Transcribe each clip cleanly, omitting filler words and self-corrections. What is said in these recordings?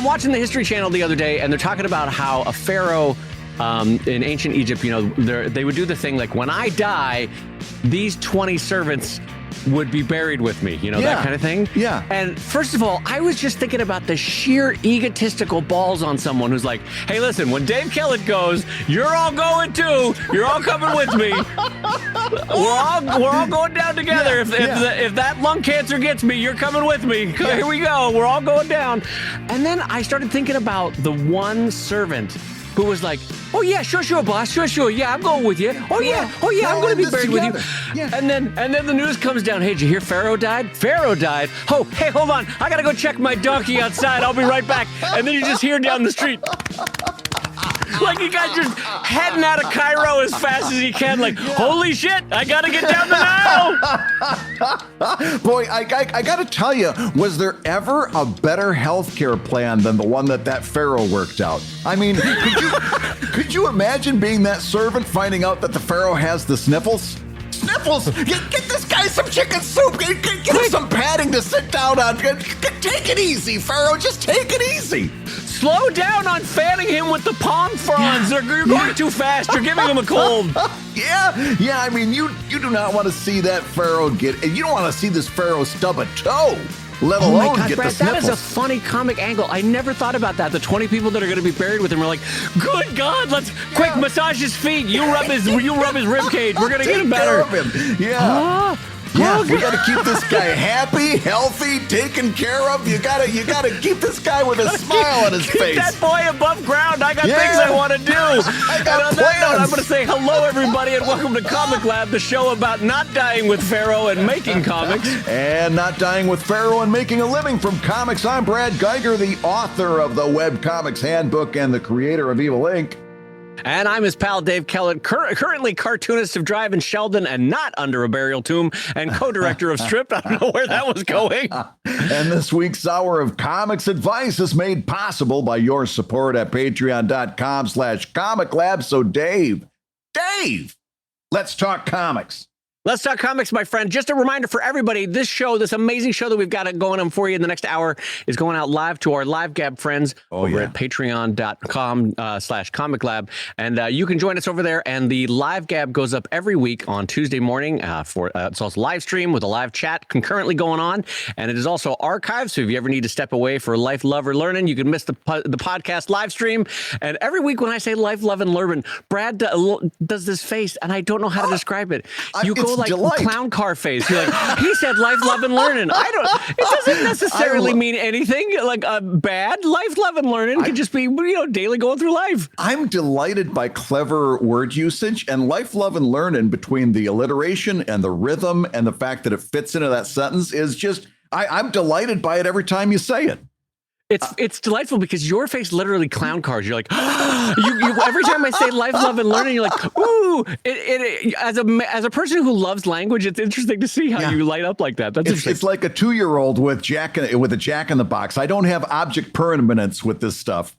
watching the History Channel the other day, and they're talking about how a pharaoh in ancient Egypt, they would do the thing like, when I die, these 20 servants would be buried with me, that kind of thing. Yeah. And first of all, I was just thinking about the sheer egotistical balls on someone who's like, hey, listen, when Dave Kellett goes, you're all going too. You're all coming with me. We're all going down together. If that lung cancer gets me, you're coming with me. Here we go. We're all going down. And then I started thinking about the one servant who was like, oh yeah, sure, boss, sure, yeah, I'm going with you. Oh yeah, I'm going to be buried with you. Yeah. And then the news comes down. Hey, did you hear Pharaoh died? Pharaoh died. Oh, hey, hold on, I gotta go check my donkey outside. I'll be right back. And then you just hear down the street, like you guys just heading out of Cairo as fast as you can. Like, holy shit, I gotta get down the Nile. Boy, I gotta tell you, was there ever a better healthcare plan than the one that Pharaoh worked out? I mean, could you imagine being that servant, finding out that the Pharaoh has the sniffles? Sniffles! Get this guy some chicken soup. Get him some padding to sit down on. Take it easy, Pharaoh. Just take it easy. Slow down on fanning him with the palm fronds. You're going too fast. You're giving him a cold. Yeah. I mean, you do not want to see that Pharaoh you don't want to see this Pharaoh stub a toe, let alone get Brad, the sniffles. That is a funny comic angle. I never thought about that. The 20 people that are going to be buried with him are like, good God, let's quick massage his feet. You rub his rib cage. We're going to get him better. Take care of him. Yeah. Yeah, we got to keep this guy happy, healthy, taken care of. You gotta keep this guy with a smile on his face. Keep that boy above ground. I got things I want to do. I got and on that note, I'm going to say hello, everybody, and welcome to ComicLab, the show about not dying with Pharaoh and making comics. And not dying with Pharaoh and making a living from comics. I'm Brad Guigar, the author of the Webcomics Handbook and the creator of Evil Inc. And I'm his pal, Dave Kellett, currently cartoonist of Drive in Sheldon and not under a burial tomb, and co-director of Stripped. I don't know where that was going. And this week's Hour of Comics Advice is made possible by your support at patreon.com/ComicLab. So Dave, let's talk comics. Let's talk comics, my friend. Just a reminder for everybody, this show, this amazing show that we've got going on for you in the next hour is going out live to our Live Gab friends over at patreon.com/ComicLab. And you can join us over there. And the Live Gab goes up every week on Tuesday morning. It's also live stream with a live chat concurrently going on. And it is also archived. So if you ever need to step away for life, love, or learning, you can miss the podcast live stream. And every week when I say life, love, and learning, Brad does this face, and I don't know how to describe it. You go like delight. Clown car face. You're like, he said life, love, and learning. It doesn't necessarily mean anything like bad. Life, love, and learning can just be, daily going through life. I'm delighted by clever word usage, and life, love, and learning, between the alliteration and the rhythm and the fact that it fits into that sentence, is just, I'm delighted by it every time you say it. It's delightful because your face literally clown cars. You're like, you every time I say life, love, and learning, you're like, ooh. As a person who loves language, it's interesting to see how you light up like that. That's interesting. It's like a 2-year-old with a Jack in the Box. I don't have object permanence with this stuff.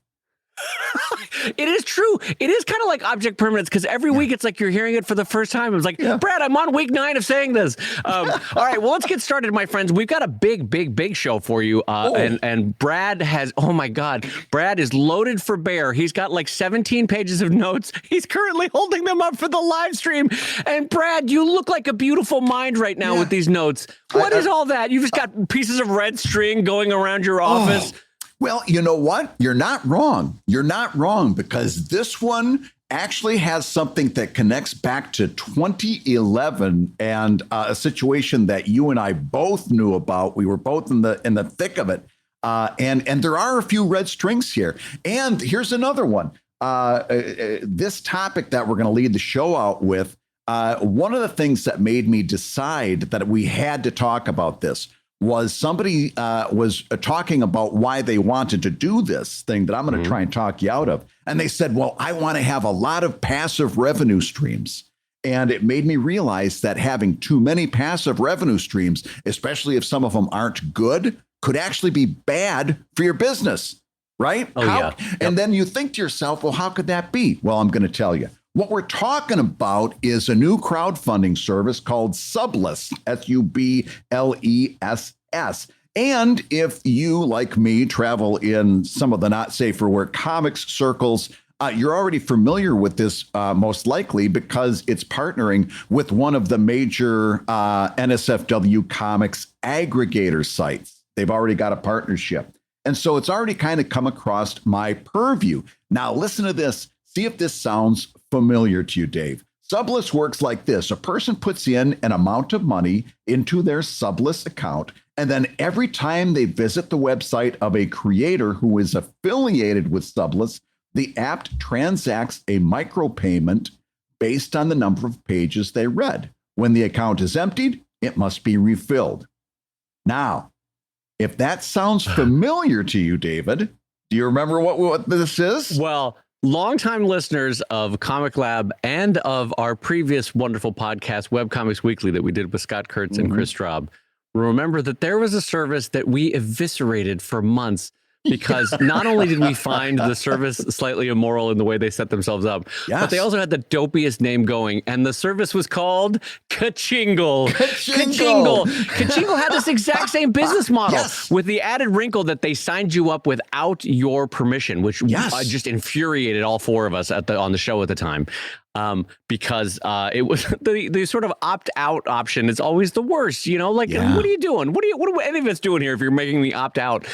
It is true. It is kind of like object permanence because every week it's like you're hearing it for the first time. It's like, Brad, I'm on week 9 of saying this. All right, well, let's get started, my friends. We've got a big show for you. And Brad has, oh my God, Brad is loaded for bear. He's got like 17 pages of notes. He's currently holding them up for the live stream. And Brad, you look like a beautiful mind right now with these notes. What is all that? You've just got pieces of red string going around your office. Well, you know what? You're not wrong. You're not wrong, because this one actually has something that connects back to 2011 and a situation that you and I both knew about. We were both in the thick of it. And there are a few red strings here. And here's another one. This topic that we're going to lead the show out with, one of the things that made me decide that we had to talk about this was somebody was talking about why they wanted to do this thing that I'm going to try and talk you out of. And they said, well, I want to have a lot of passive revenue streams. And it made me realize that having too many passive revenue streams, especially if some of them aren't good, could actually be bad for your business, right? And then you think to yourself, well, how could that be? Well, I'm going to tell you. What we're talking about is a new crowdfunding service called Subless, Subless. And if you, like me, travel in some of the not safe for work comics circles, you're already familiar with this, most likely because it's partnering with one of the major NSFW comics aggregator sites. They've already got a partnership. And so it's already kind of come across my purview. Now, listen to this. See if this sounds familiar to you, Dave. Subless works like this. A person puts in an amount of money into their Subless account, and then every time they visit the website of a creator who is affiliated with Subless, the app transacts a micropayment based on the number of pages they read. When the account is emptied, it must be refilled. Now, if that sounds familiar to you, David, do you remember what this is? Well, longtime listeners of ComicLab and of our previous wonderful podcast, Webcomics Weekly, that we did with Scott Kurtz and Chris Straub, remember that there was a service that we eviscerated for months because not only did we find the service slightly immoral in the way they set themselves up, but they also had the dopiest name going, and the service was called Kachingle. Kachingle had this exact same business model with the added wrinkle that they signed you up without your permission, which just infuriated all four of us on the show at the time. Because it was the sort of opt-out option is always the worst, what are you doing? What are any of us doing here if you're making me opt out?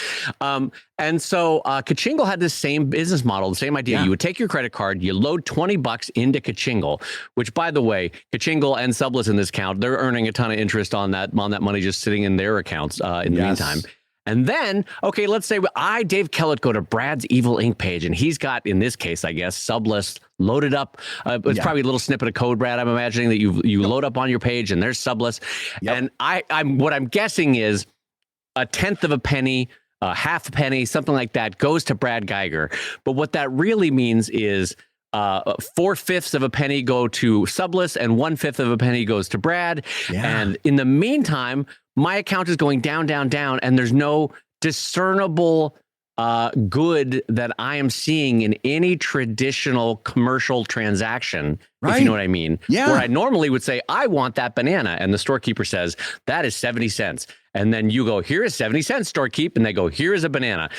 And so Kachingle had this same business model, the same idea. You would take your credit card, you load $20 into Kachingle, which, by the way, Kachingle and Subless in this account, they're earning a ton of interest on that money just sitting in their accounts in the meantime. And then, okay, let's say Dave Kellett, go to Brad's Evil Ink page, and he's got, in this case, I guess, Subless loaded up. It's probably a little snippet of code, Brad, I'm imagining, that you load up on your page, and there's Subless. And what I'm guessing is a tenth of a penny, half a penny, something like that, goes to Brad Guigar. But what that really means is 4/5 of a penny go to Subless, and 1/5 of a penny goes to Brad. And in the meantime, my account is going down, down, down, and there's no discernible good that I am seeing in any traditional commercial transaction, if you know what I mean. Where I normally would say, I want that banana, and the storekeeper says, that is 70 cents. And then you go, here is 70 cents, storekeep, and they go, here is a banana.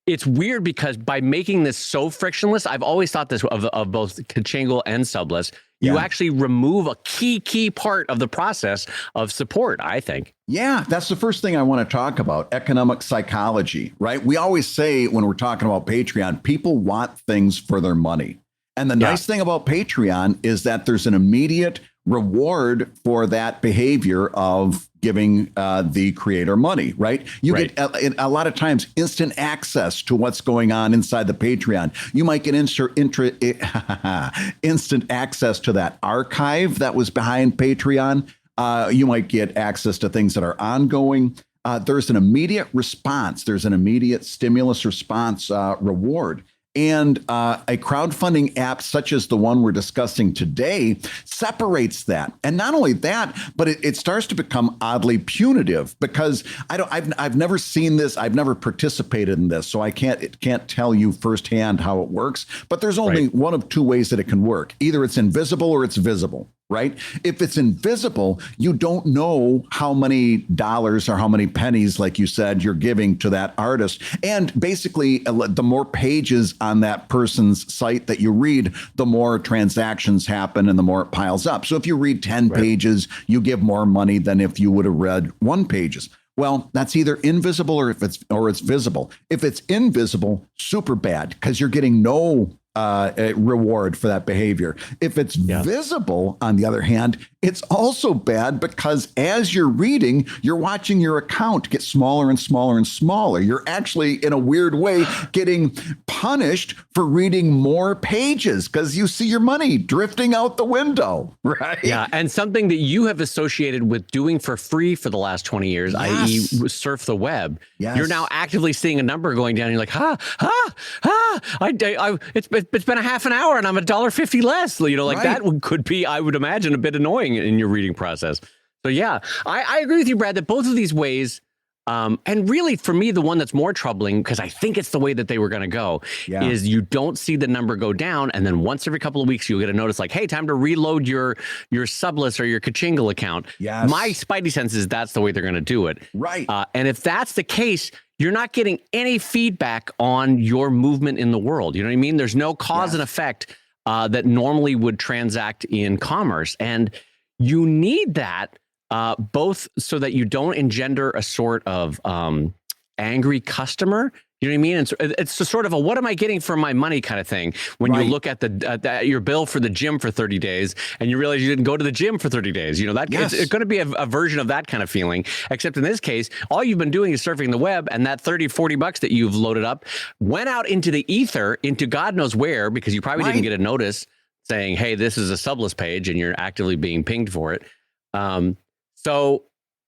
It's weird because by making this so frictionless, I've always thought this of both Kachingle and Subless, you actually remove a key part of the process of support, I think. Yeah, that's the first thing I want to talk about, economic psychology, right? We always say when we're talking about Patreon, people want things for their money. And the nice thing about Patreon is that there's an immediate reward for that behavior of giving the creator money, right? You get a lot of times instant access to what's going on inside the Patreon. You might get instant access to that archive that was behind Patreon. You might get access to things that are ongoing. There's an immediate response. There's an immediate stimulus response reward. And a crowdfunding app such as the one we're discussing today separates that. And not only that, but it starts to become oddly punitive because I've never seen this. I've never participated in this, so I can't tell you firsthand how it works. But there's only one of two ways that it can work. Either it's invisible or it's visible. Right? If it's invisible, you don't know how many dollars or how many pennies, like you said, you're giving to that artist. And basically, the more pages on that person's site that you read, the more transactions happen and the more it piles up. So if you read 10 pages, you give more money than if you would have read 1 page. Well, that's either invisible or it's visible. If it's invisible, super bad because you're getting no reward for that behavior. If it's visible, on the other hand, it's also bad because as you're reading, you're watching your account get smaller and smaller and smaller. You're actually, in a weird way, getting punished for reading more pages because you see your money drifting out the window, right? Yeah, and something that you have associated with doing for free for the last 20 years, i.e. surf the web. You're now actively seeing a number going down. You're like, it's been a half an hour and I'm $1.50 less. That could be, I would imagine, a bit annoying in your reading process. So yeah, I agree with you, Brad, that both of these ways And really, for me, the one that's more troubling, because I think it's the way that they were going to go, is you don't see the number go down. And then once every couple of weeks, you'll get a notice like, hey, time to reload your Subless or your Kachingle account. Yes. My spidey sense is that's the way they're going to do it. Right. And if that's the case, you're not getting any feedback on your movement in the world. You know what I mean? There's no cause and effect that normally would transact in commerce. And you need that both so that you don't engender a sort of angry customer. You know what I mean? And it's a sort of a what am I getting for my money kind of thing when you look at your bill for the gym for 30 days and you realize you didn't go to the gym for 30 days. You know, that it's going to be a version of that kind of feeling, except in this case, all you've been doing is surfing the web, and that 30, 40 bucks that you've loaded up went out into the ether, into God knows where, because you probably didn't get a notice saying, hey, this is a Subless page and you're actively being pinged for it. So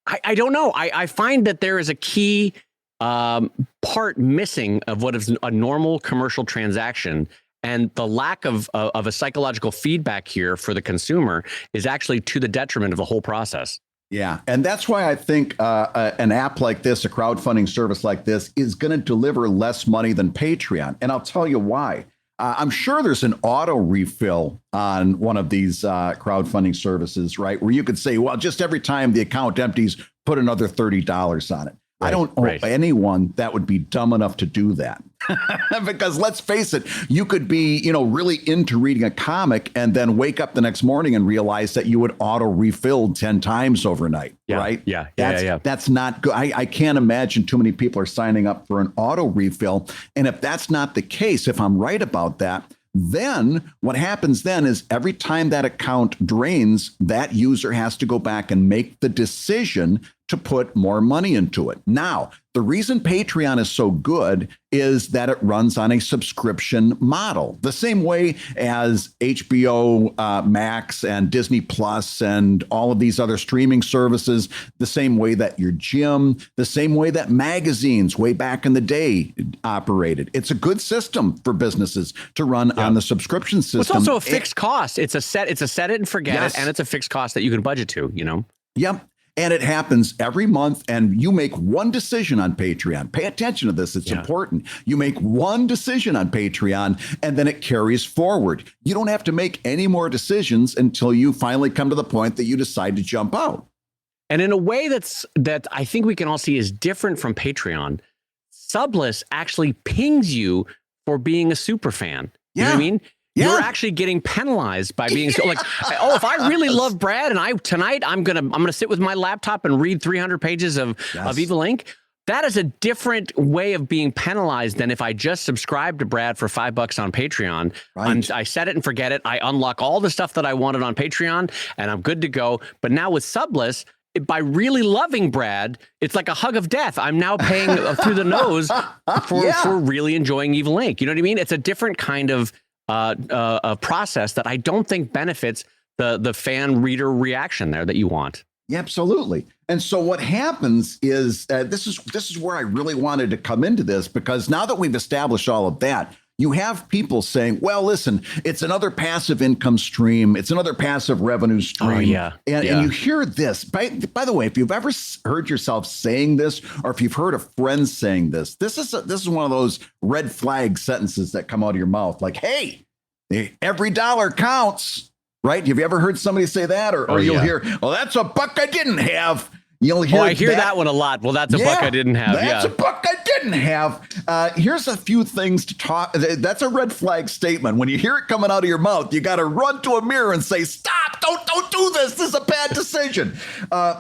I don't know. I find that there is a key part missing of what is a normal commercial transaction, and the lack of a psychological feedback here for the consumer is actually to the detriment of the whole process. Yeah, and that's why I think an app like this, a crowdfunding service like this, is going to deliver less money than Patreon, and I'll tell you why. I'm sure there's an auto refill on one of these crowdfunding services, right? Where you could say, well, just every time the account empties, put another $30 on it. Right, I don't know anyone that would be dumb enough to do that. Because let's face it, you could be, really into reading a comic and then wake up the next morning and realize that you would auto refill 10 times overnight, right? Yeah. That's not good. I can't imagine too many people are signing up for an auto refill. And if that's not the case, if I'm right about that, then what happens then is every time that account drains, that user has to go back and make the decision to put more money into it. Now, the reason Patreon is so good is that it runs on a subscription model, the same way as HBO Max and Disney Plus and all of these other streaming services, the same way that your gym, the same way that magazines way back in the day operated. It's a good system for businesses to run on the subscription system. It's also a fixed cost. It's a set it and forget it, and it's a fixed cost that you can budget to, Yep. And it happens every month, and you make one decision on Patreon. Pay attention to this. It's important. You make one decision on Patreon, and then it carries forward. You don't have to make any more decisions until you finally come to the point that you decide to jump out. And in a way that I think we can all see is different from Patreon, Subless actually pings you for being a super fan. You know what I mean? You're actually getting penalized by being so like, oh, if I really love Brad and tonight I'm gonna sit with my laptop and read 300 pages of Evil Inc. That is a different way of being penalized than if I just subscribe to Brad for $5 on Patreon. Right. I set it and forget it. I unlock all the stuff that I wanted on Patreon and I'm good to go. But now with Subless, by really loving Brad, it's like a hug of death. I'm now paying through the nose for really enjoying Evil Inc. You know what I mean? It's a different kind of a process that I don't think benefits the fan reader reaction there that you want. Yeah, absolutely. And so what happens is this is where I really wanted to come into this, because now that we've established all of that, you have people saying, well, listen, it's another passive income stream. It's another passive revenue stream. And you hear this. By the way, if you've ever heard yourself saying this, or if you've heard a friend saying this, this is one of those red flag sentences that come out of your mouth. Like, hey, every dollar counts, right? Have you ever heard somebody say that? Or you'll hear, well, that's a buck I didn't have. You'll hear I hear that one a lot. Well, that's a buck I didn't have. That's a buck I didn't have. Here's a few things to talk. That's a red flag statement. When you hear it coming out of your mouth, you got to run to a mirror and say, stop, don't do this. This is a bad decision.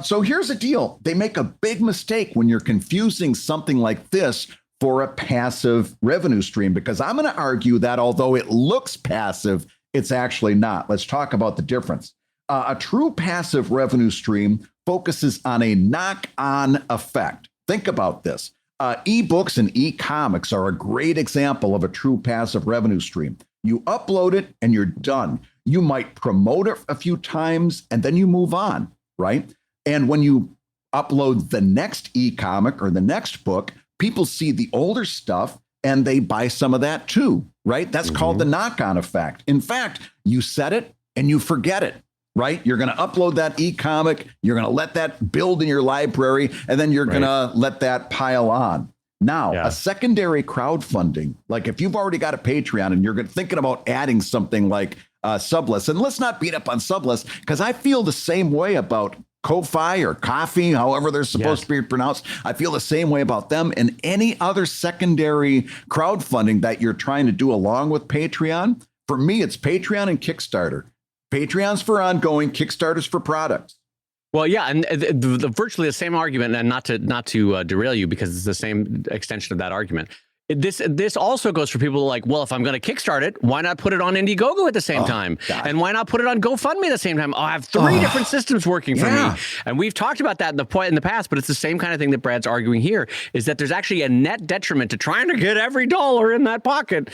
So here's the deal. They make a big mistake when you're confusing something like this for a passive revenue stream, because I'm going to argue that although it looks passive, it's actually not. Let's talk about the difference. A true passive revenue stream focuses on a knock-on effect. Think about this. Ebooks and e-comics are a great example of a true passive revenue stream. You upload it and you're done. You might promote it a few times and then you move on, right? And when you upload the next e-comic or the next book, people see the older stuff and they buy some of that too, right? That's called the knock-on effect. In fact, you set it and you forget it. right? You're going to upload that e-comic. You're going to let that build in your library, and then you're going to let that pile on. Now, a secondary crowdfunding, like if you've already got a Patreon and you're thinking about adding something like Subless, and let's not beat up on Subless, because I feel the same way about Ko-Fi or Coffee, however they're supposed to be pronounced. I feel the same way about them and any other secondary crowdfunding that you're trying to do along with Patreon. For me, it's Patreon and Kickstarter. Patreon's for ongoing, Kickstarter's for products. Well, yeah, and virtually the same argument, and not to derail you, because it's the same extension of that argument. This also goes for people like, well, if I'm going to kickstart it, why not put it on Indiegogo at the same time? God. And why not put it on GoFundMe at the same time? I have three different systems working for me. And we've talked about that in the past, but it's the same kind of thing that Brad's arguing here, is that there's actually a net detriment to trying to get every dollar in that pocket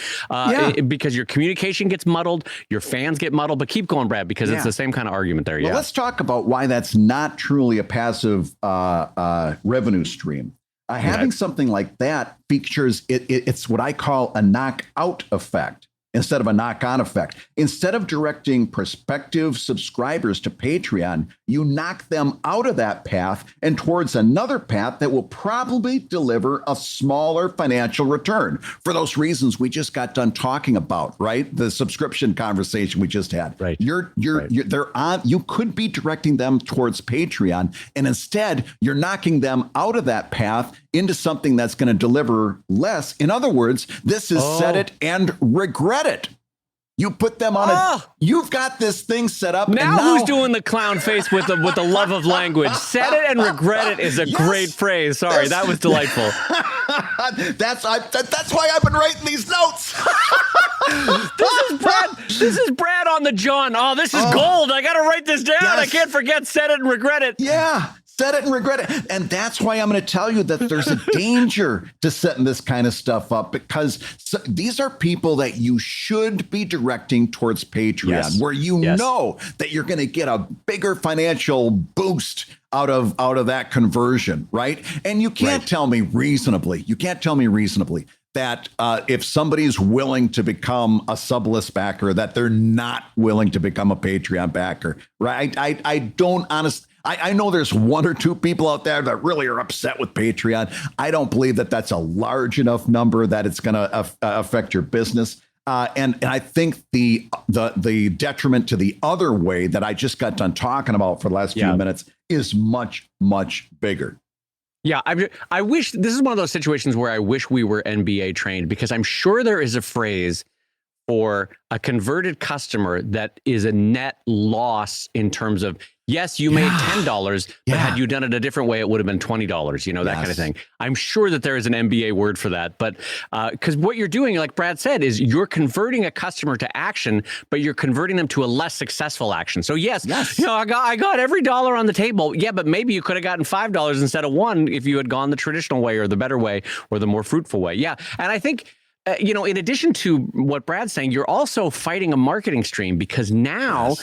because your communication gets muddled, your fans get muddled. But keep going, Brad, because it's the same kind of argument there. Well, let's talk about why that's not truly a passive revenue stream. Having something like that features it's what I call a knockout effect instead of a knock-on effect. Instead of directing prospective subscribers to Patreon, you knock them out of that path and towards another path that will probably deliver a smaller financial return for those reasons we just got done talking about, right? The subscription conversation we just had. Right. You could be directing them towards Patreon, and instead you're knocking them out of that path into something that's going to deliver less. In other words, this is set it and regret it. You put them on you've got this thing set up. Now who's doing the clown face with the love of language? Set it and regret it is a great phrase. Sorry, that was delightful. That's why I've been writing these notes. This is Brad on the John. Oh, this is gold. I got to write this down. Yes. I can't forget set it and regret it. Yeah. Set it and regret it. And that's why I'm going to tell you that there's a danger to setting this kind of stuff up, because these are people that you should be directing towards Patreon, where you know that you're going to get a bigger financial boost out of that conversion, right? And you can't tell me reasonably, that if somebody's willing to become a Subless backer, that they're not willing to become a Patreon backer, right? I don't honestly. I know there's one or two people out there that really are upset with Patreon. I don't believe that that's a large enough number that it's going to affect your business. And I think the detriment to the other way that I just got done talking about for the last few minutes is much, much bigger. Yeah, I wish this is one of those situations where I wish we were NBA trained, because I'm sure there is a phrase for a converted customer that is a net loss in terms of, yes, you made $10, but had you done it a different way, it would have been $20, that kind of thing. I'm sure that there is an MBA word for that. But because what you're doing, like Brad said, is you're converting a customer to action, but you're converting them to a less successful action. So yes. I got every dollar on the table. Yeah, but maybe you could have gotten $5 instead of $1 if you had gone the traditional way or the better way or the more fruitful way. Yeah. And I think, in addition to what Brad's saying, you're also fighting a marketing stream, because now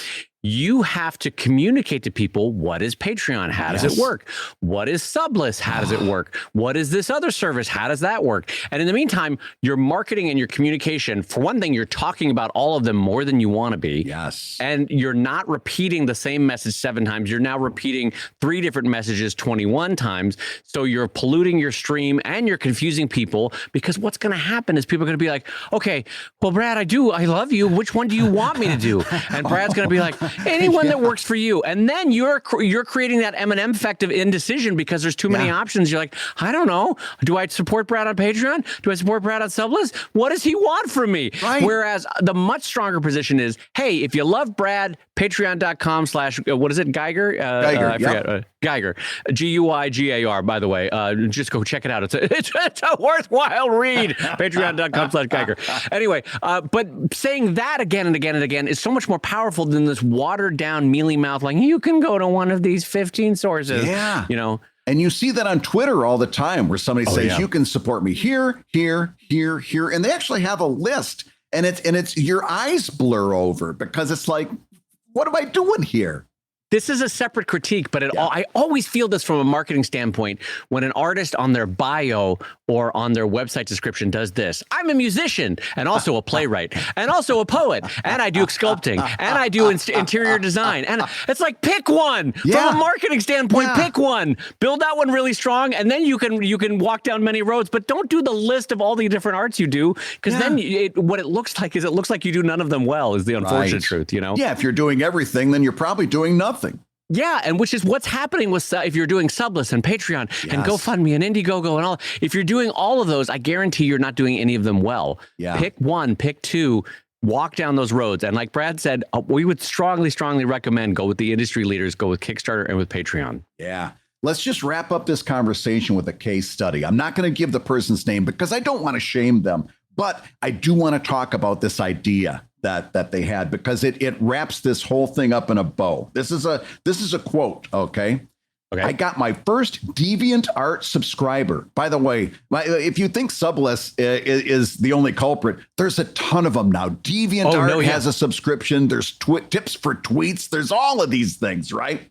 you have to communicate to people, what is Patreon? How does it work? What is Subless? How does it work? What is this other service? How does that work? And in the meantime, your marketing and your communication, for one thing, you're talking about all of them more than you want to be. Yes. And you're not repeating the same message 7 times. You're now repeating 3 different messages 21 times. So you're polluting your stream and you're confusing people, because what's going to happen is people are going to be like, okay, well, Brad, I love you. Which one do you want me to do? And Brad's going to be like, anyone that works for you. And then you're creating that M&M effect of indecision, because there's too many options. You're like, I don't know. Do I support Brad on Patreon? Do I support Brad on Subless? What does he want from me? Right. Whereas the much stronger position is, hey, if you love Brad, patreon.com/ what is it? Guigar? I forget. Guigar. Guigar, by the way. Just go check it out. It's a worthwhile read. Patreon.com/ Guigar. Anyway, but saying that again and again and again is so much more powerful than this watered down, mealy mouth, like, you can go to one of these 15 sources. Yeah. And you see that on Twitter all the time, where somebody says, you can support me here, here, here, here. And they actually have a list, and it's your eyes blur over, because it's like, what am I doing here? this is a separate critique, but I always feel this from a marketing standpoint when an artist on their bio or on their website description does this. I'm a musician and also a playwright and also a poet, and I do sculpting and I do interior design. And it's like, pick one from a marketing standpoint. Pick one, build that one really strong, and then you can walk down many roads. But don't do the list of all the different arts you do, because then what it looks like is you do none of them well. Is the unfortunate truth, you know? Yeah, if you're doing everything, then you're probably doing nothing. Yeah, and which is what's happening with if you're doing Subless and Patreon and GoFundMe and Indiegogo and all. If you're doing all of those, I guarantee you're not doing any of them well. Yeah. Pick one, pick two, walk down those roads. And like Brad said, we would strongly recommend go with the industry leaders, go with Kickstarter and with Patreon. Yeah. Let's just wrap up this conversation with a case study. I'm not going to give the person's name because I don't want to shame them, but I do want to talk about this idea that they had, because it wraps this whole thing up in a bow. This is a quote, okay? I got my first DeviantArt subscriber. By the way, if you think Subless is the only culprit, there's a ton of them now. DeviantArt has a subscription. There's tips for tweets. There's all of these things, right?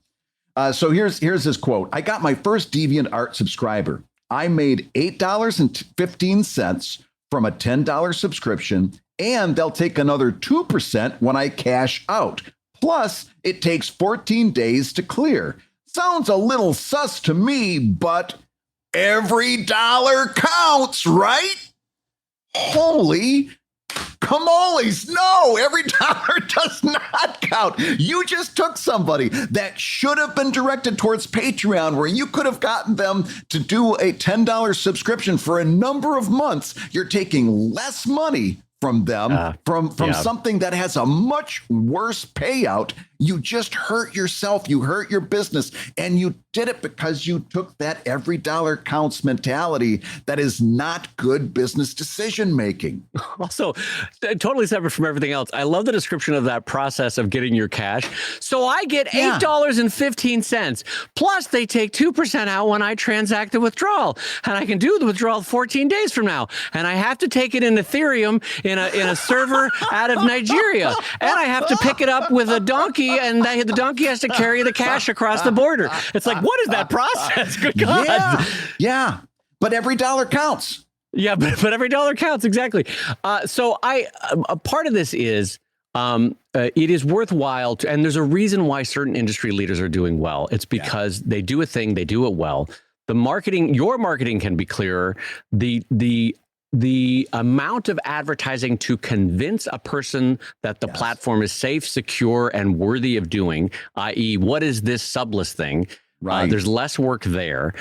So here's his quote. I got my first DeviantArt subscriber. I made $8.15 from a $10 subscription, and they'll take another 2% when I cash out. Plus, it takes 14 days to clear. Sounds a little sus to me, but every dollar counts, right? Holy camolies. No, every dollar does not count. You just took somebody that should have been directed towards Patreon, where you could have gotten them to do a $10 subscription for a number of months. You're taking less money from them, from something that has a much worse payout. You just hurt yourself. You hurt your business. And you did it because you took that every dollar counts mentality that is not good business decision making. Also, totally separate from everything else, I love the description of that process of getting your cash. So I get $8.15. Plus, they take 2% out when I transact the withdrawal. And I can do the withdrawal 14 days from now. And I have to take it in Ethereum in a server out of Nigeria. And I have to pick it up with a donkey, and the donkey has to carry the cash across the border. It's like, what is that process? Good God. Yeah. But every dollar counts. Yeah, but every dollar counts. Exactly. So a part of this is it is worthwhile to, and there's a reason why certain industry leaders are doing well. It's because they do a thing, they do it well. The marketing, your marketing can be clearer. The amount of advertising to convince a person that the platform is safe, secure, and worthy of doing, i.e., what is this Subless thing? Right. There's less work there.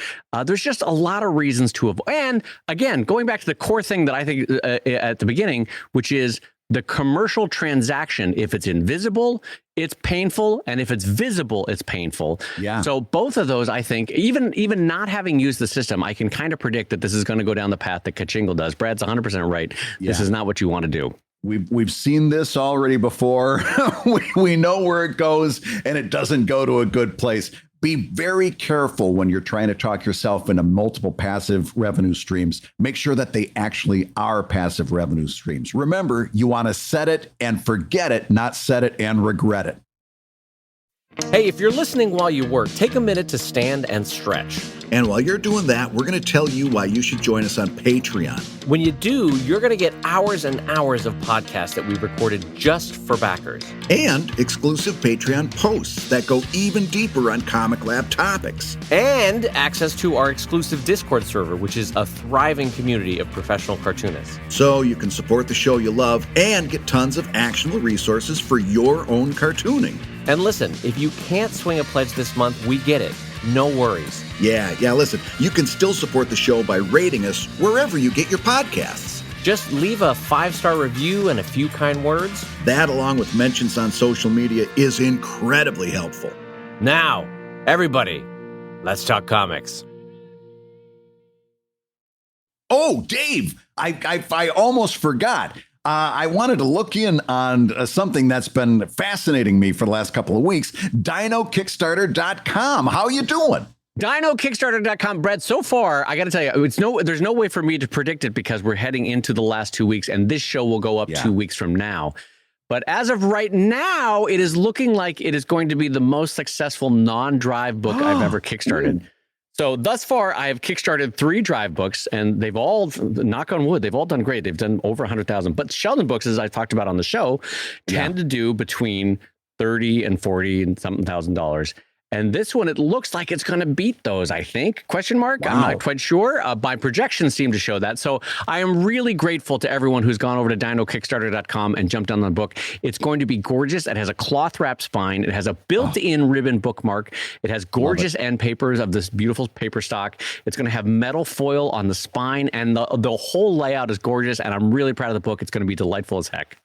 There's just a lot of reasons to avoid. And again, going back to the core thing that I think at the beginning, which is the commercial transaction. If it's invisible, it's painful. And if it's visible, it's painful. Yeah. So both of those, I think, even not having used the system, I can kind of predict that this is going to go down the path that Kachingle does. Brad's 100% right. Yeah. This is not what you want to do. We've seen this already before. we know where it goes, and it doesn't go to a good place. Be very careful when you're trying to talk yourself into multiple passive revenue streams. Make sure that they actually are passive revenue streams. Remember, you want to set it and forget it, not set it and regret it. Hey, if you're listening while you work, take a minute to stand and stretch. And while you're doing that, we're going to tell you why you should join us on Patreon. When you do, you're going to get hours and hours of podcasts that we recorded just for backers. And exclusive Patreon posts that go even deeper on ComicLab topics. And access to our exclusive Discord server, which is a thriving community of professional cartoonists. So you can support the show you love and get tons of actionable resources for your own cartooning. And listen, if you can't swing a pledge this month, we get it. No worries. Yeah, listen, you can still support the show by rating us wherever you get your podcasts. Just leave a 5-star review and a few kind words. That, along with mentions on social media, is incredibly helpful. Now, everybody, let's talk comics. Oh, Dave, I almost forgot. I wanted to look in on something that's been fascinating me for the last couple of weeks. DinoKickstarter.com. How you doing? DinoKickstarter.com. Brad, so far, I got to tell you, there's no way for me to predict it because we're heading into the last 2 weeks, and this show will go up 2 weeks from now. But as of right now, it is looking like it is going to be the most successful non-drive book I've ever kickstarted. So thus far, I have kickstarted 3 drive books, and they've all, knock on wood, they've all done great. They've done over 100,000. But Sheldon books, as I talked about on the show, tend to do between 30 and 40 and something $1,000. And this one, it looks like it's going to beat those, I think. Question mark? Wow. I'm not quite sure. My projections seem to show that. So I am really grateful to everyone who's gone over to dinokickstarter.com and jumped on the book. It's going to be gorgeous. It has a cloth wrap spine. It has a built-in ribbon bookmark. It has gorgeous end papers of this beautiful paper stock. It's going to have metal foil on the spine, and the whole layout is gorgeous. And I'm really proud of the book. It's going to be delightful as heck.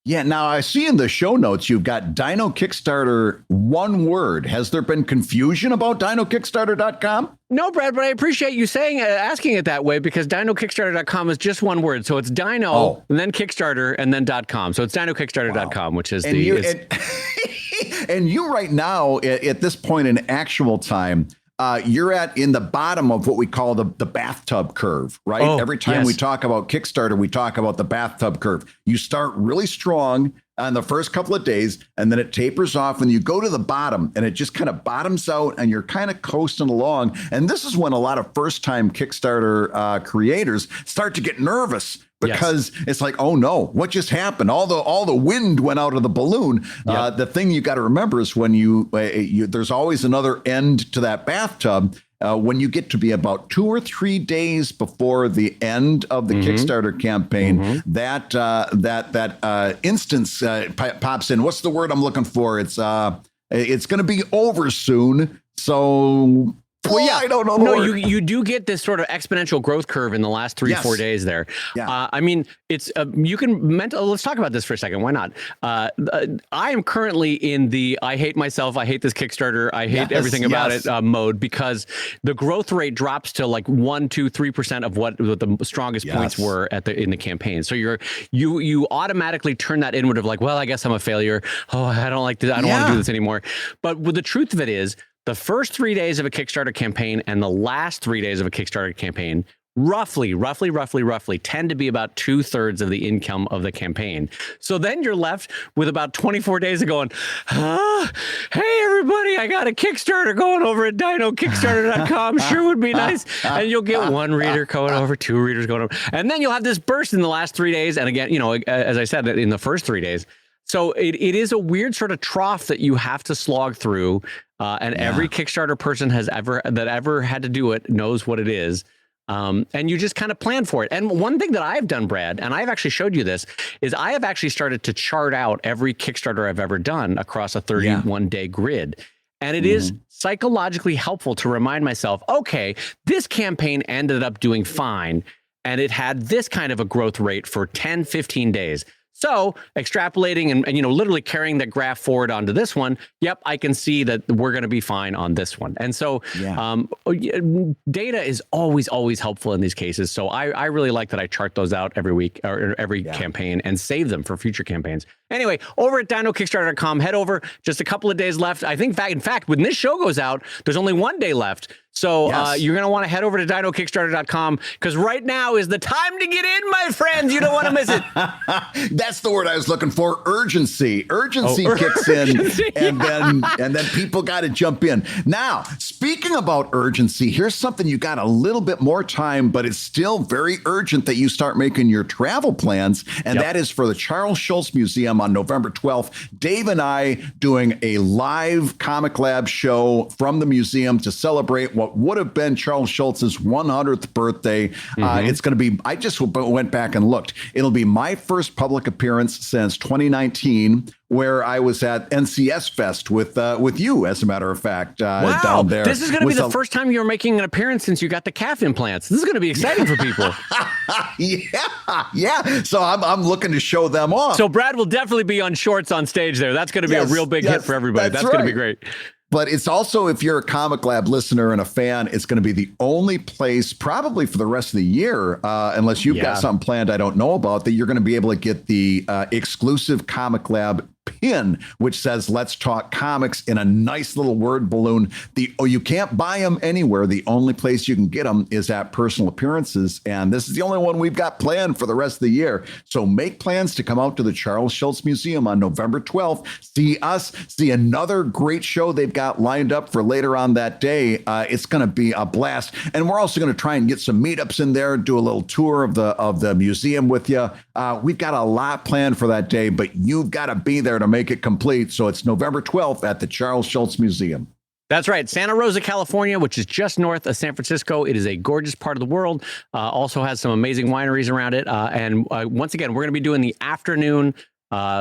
Yeah, now I see in the show notes you've got Dino Kickstarter, one word. Has there been confusion about dinokickstarter.com? No, Brad, but I appreciate you asking it that way, because dinokickstarter.com is just one word. So it's Dino, and then Kickstarter, and then .com. So it's dinokickstarter.com, which is and you right now, at this point in actual time, you're in the bottom of what we call the bathtub curve, right? Every time we talk about Kickstarter, we talk about the bathtub curve. You start really strong on the first couple of days, and then it tapers off, and you go to the bottom, and it just kind of bottoms out, and you're kind of coasting along. And this is when a lot of first-time Kickstarter creators start to get nervous, because it's like, oh no, what just happened? All the wind went out of the balloon. The thing you got to remember is when you there's always another end to that bathtub. When you get to be about 2 or 3 days before the end of the Kickstarter campaign, that instance pops in. What's the word I'm looking for? It's going to be over soon. So. Well, I don't know. No, you do get this sort of exponential growth curve in the last 3-4 days there. I mean, it's you can let's talk about this for a second. Why not? I am currently in the I hate myself, I hate this Kickstarter, I hate everything about it mode, because the growth rate drops to like 1%, 2%, 3% of what the strongest points were in the campaign. So you automatically turn that inward of like, well, I guess I'm a failure. Oh, I don't like this. I don't want to do this anymore. But the truth of it is, the first 3 days of a Kickstarter campaign and the last 3 days of a Kickstarter campaign roughly tend to be about 2/3 of the income of the campaign. So then you're left with about 24 days of going, hey, everybody, I got a Kickstarter going over at dinokickstarter.com. Sure would be nice. And you'll get 1 reader going over, 2 readers going over. And then you'll have this burst in the last 3 days. And again, as I said, in the first 3 days. So it is a weird sort of trough that you have to slog through. And every Kickstarter person that ever had to do it knows what it is. And you just kind of plan for it. And one thing that I've done, Brad, and I've actually showed you this, is I have actually started to chart out every Kickstarter I've ever done across a 31-day grid. And it is psychologically helpful to remind myself, okay, this campaign ended up doing fine, and it had this kind of a growth rate for 10, 15 days. So extrapolating and literally carrying the graph forward onto this one, yep, I can see that we're going to be fine on this one. And so data is always helpful in these cases. So I really like that I chart those out every week or every campaign and save them for future campaigns. Anyway, over at dinokickstarter.com, head over. Just a couple of days left. I think, in fact, when this show goes out, there's only 1 day left. So you're going to want to head over to dinokickstarter.com, because right now is the time to get in, my friends. You don't want to miss it. That's the word I was looking for. Urgency. Urgency kicks in, and then people got to jump in. Now, speaking about urgency, here's something you got a little bit more time, but it's still very urgent that you start making your travel plans. And that is for the Charles Schulz Museum on November 12th. Dave and I doing a live ComicLab show from the museum to celebrate what would have been Charles Schulz's 100th birthday. It's going to be, I just went back and looked. It'll be my first public appearance since 2019, where I was at NCS Fest with you, as a matter of fact, down there. This is going to be the first time you're making an appearance since you got the calf implants. This is going to be exciting for people. Yeah. So I'm looking to show them off. So Brad will definitely be on shorts on stage there. That's going to be a real big hit for everybody. That's going to be great. But it's also, if you're a ComicLab listener and a fan, it's going to be the only place probably for the rest of the year, unless you've got something planned I don't know about, that you're going to be able to get the exclusive ComicLab pin, which says Let's Talk Comics in a nice little word balloon. You can't buy them anywhere. The only place you can get them is at Personal Appearances. And this is the only one we've got planned for the rest of the year. So make plans to come out to the Charles Schulz Museum on November 12th. See us, see another great show they've got lined up for later on that day. It's going to be a blast. And we're also going to try and get some meetups in there, do a little tour of the museum with you. We've got a lot planned for that day, but you've got to be there to make it complete. So it's November 12th at the Charles Schulz Museum. That's right. Santa Rosa, California, which is just north of San Francisco. It is a gorgeous part of the world. Also has some amazing wineries around it. And once again, we're going to be doing the afternoon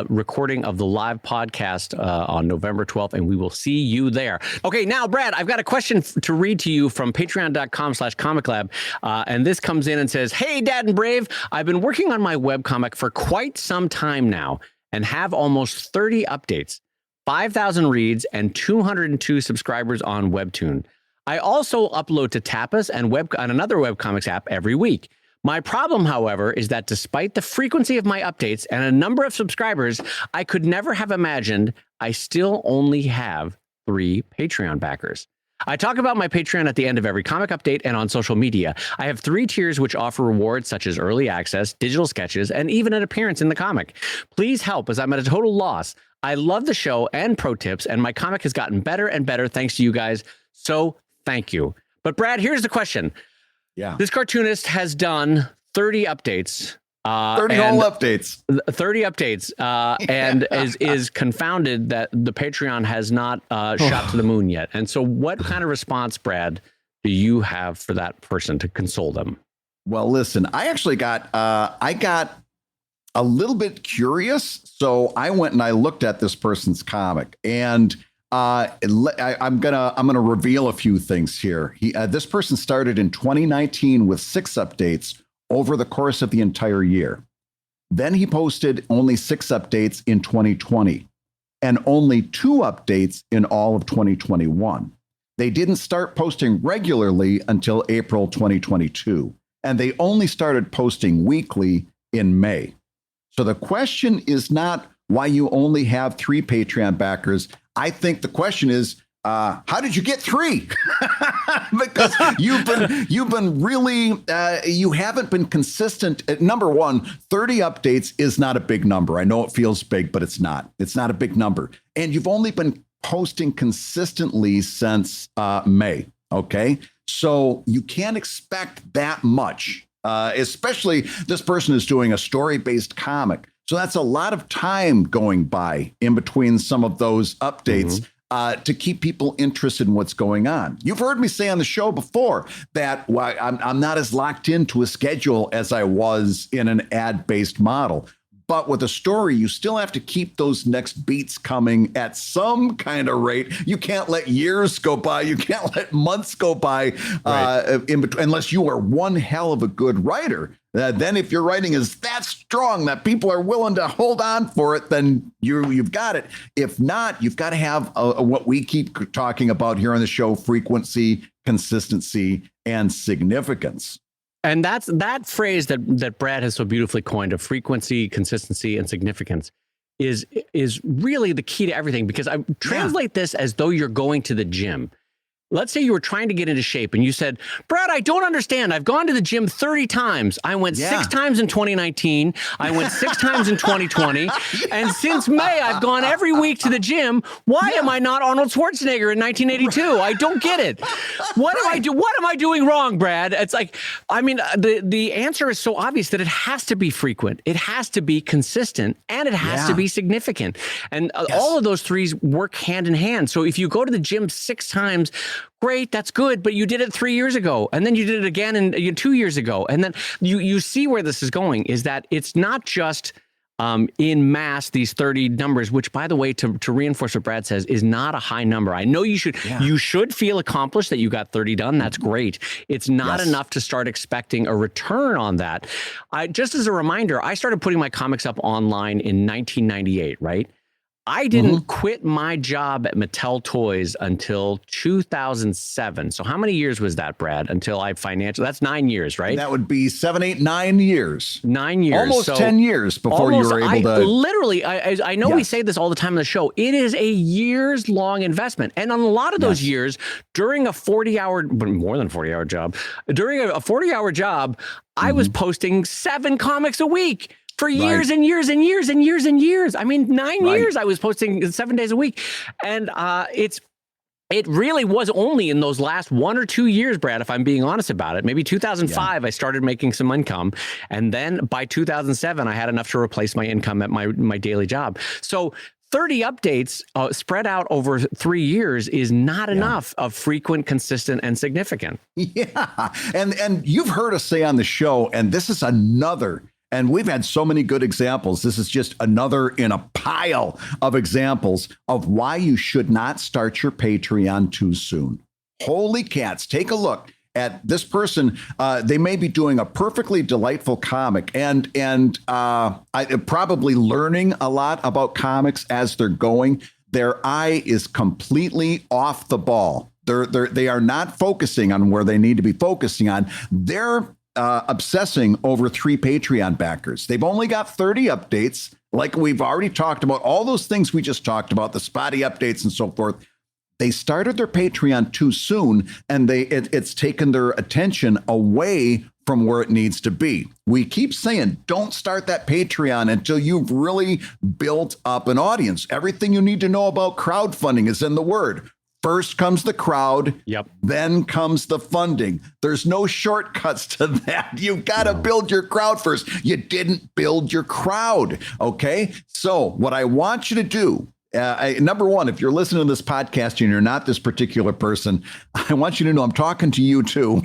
recording of the live podcast on November 12th, and we will see you there. Okay, now, Brad, I've got a question to read to you from patreon.com/ComicLab. And this comes in and says, "Hey, Dad and Brave, I've been working on my webcomic for quite some time now and have almost 30 updates, 5,000 reads, and 202 subscribers on Webtoon. I also upload to Tapas and another webcomics app every week. My problem, however, is that despite the frequency of my updates and a number of subscribers, I could never have imagined I still only have 3 Patreon backers. I talk about my Patreon at the end of every comic update and on social media. I have 3 tiers which offer rewards such as early access, digital sketches, and even an appearance in the comic. Please help as I'm at a total loss. I love the show and ProTips, and my comic has gotten better and better thanks to you guys. So thank you." But Brad, here's the question. Yeah. This cartoonist has done 30 updates. 30 whole updates. 30 updates, and is confounded that the Patreon has not shot to the moon yet. And so what kind of response, Brad, do you have for that person to console them? Well, listen, I actually got a little bit curious. So I went and I looked at this person's comic, and I'm gonna reveal a few things here. This person started in 2019 with 6 updates over the course of the entire year. Then he posted only 6 updates in 2020 and only 2 updates in all of 2021. They didn't start posting regularly until April 2022, and they only started posting weekly in May. So the question is not why you only have 3 Patreon backers. I think the question is, how did you get 3? Because you've been really, you haven't been consistent. Number one, 30 updates is not a big number. I know it feels big, but it's not. It's not a big number. And you've only been posting consistently since May. Okay. So you can't expect that much, especially this person is doing a story-based comic. So that's a lot of time going by in between some of those updates. To keep people interested in what's going on. You've heard me say on the show before that I'm not as locked into a schedule as I was in an ad-based model. But with a story, you still have to keep those next beats coming at some kind of rate. You can't let years go by. You can't let months go by in between, unless you are one hell of a good writer. Then if your writing is that strong that people are willing to hold on for it, then you've got it. If not, you've got to have what we keep talking about here on the show: frequency, consistency, and significance. And that's that phrase that Brad has so beautifully coined of frequency, consistency, and significance is really the key to everything, because I translate this as though you're going to the gym. Let's say you were trying to get into shape and you said, "Brad, I don't understand. I've gone to the gym 30 times. I went 6 times in 2019. I went 6 times in 2020. And since May, I've gone every week to the gym. Why am I not Arnold Schwarzenegger in 1982? I don't get it. What am I doing wrong, Brad?" It's like, I mean, the answer is so obvious that it has to be frequent. It has to be consistent, and it has to be significant. And all of those 3 work hand in hand. So if you go to the gym 6 times, great, that's good, but you did it 3 years ago, and then you did it again 2 years ago, and then you see where this is going, is that it's not just in mass, these 30 numbers, which, by the way, to reinforce what Brad says, is not a high number. I know you should feel accomplished that you got 30 done. That's great. It's not enough to start expecting a return on that. Just as a reminder, I started putting my comics up online in 1998, right? I didn't quit my job at Mattel Toys until 2007. So how many years was that, Brad? Until I that's 9 years, right? That would be 7, 8, 9 years. 9 years. Almost so 10 years before you were able to. Literally, I know we say this all the time on the show. It is a years-long investment. And on a lot of those years, during a 40-hour, more than 40-hour job, during a 40-hour job, I was posting 7 comics a week. For years and years and years and years and years. I mean, 9 years I was posting 7 days a week. And it really was only in those last 1 or 2 years, Brad, if I'm being honest about it. Maybe 2005, I started making some income. And then by 2007, I had enough to replace my income at my daily job. So 30 updates spread out over 3 years is not enough of frequent, consistent, and significant. Yeah. And you've heard us say on the show, and this is another. And we've had so many good examples. This is just another in a pile of examples of why you should not start your Patreon too soon. Holy cats, take a look at this person. They may be doing a perfectly delightful comic and probably learning a lot about comics as they're going. Their eye is completely off the ball. They are not focusing on where they need to be focusing on. They're obsessing over 3 Patreon backers. They've only got 30 updates, like we've already talked about, all those things we just talked about, the spotty updates and so forth. They started their Patreon too soon, and it's taken their attention away from where it needs to be. We keep saying, don't start that Patreon until you've really built up an audience. Everything you need to know about crowdfunding is in the word. First comes the crowd, then comes the funding. There's no shortcuts to that. You've got to build your crowd first. You didn't build your crowd, okay? So what I want you to do, number one, if you're listening to this podcast and you're not this particular person, I want you to know I'm talking to you too.